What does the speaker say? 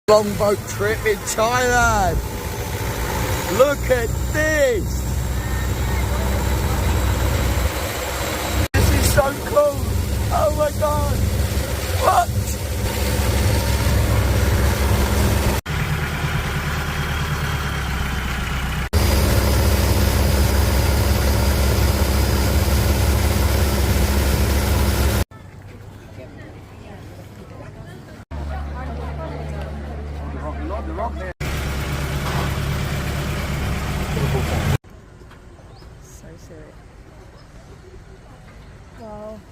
Longboat trip in Thailand. Look at this. This is so cool. Oh my god. What? The rock there. So silly.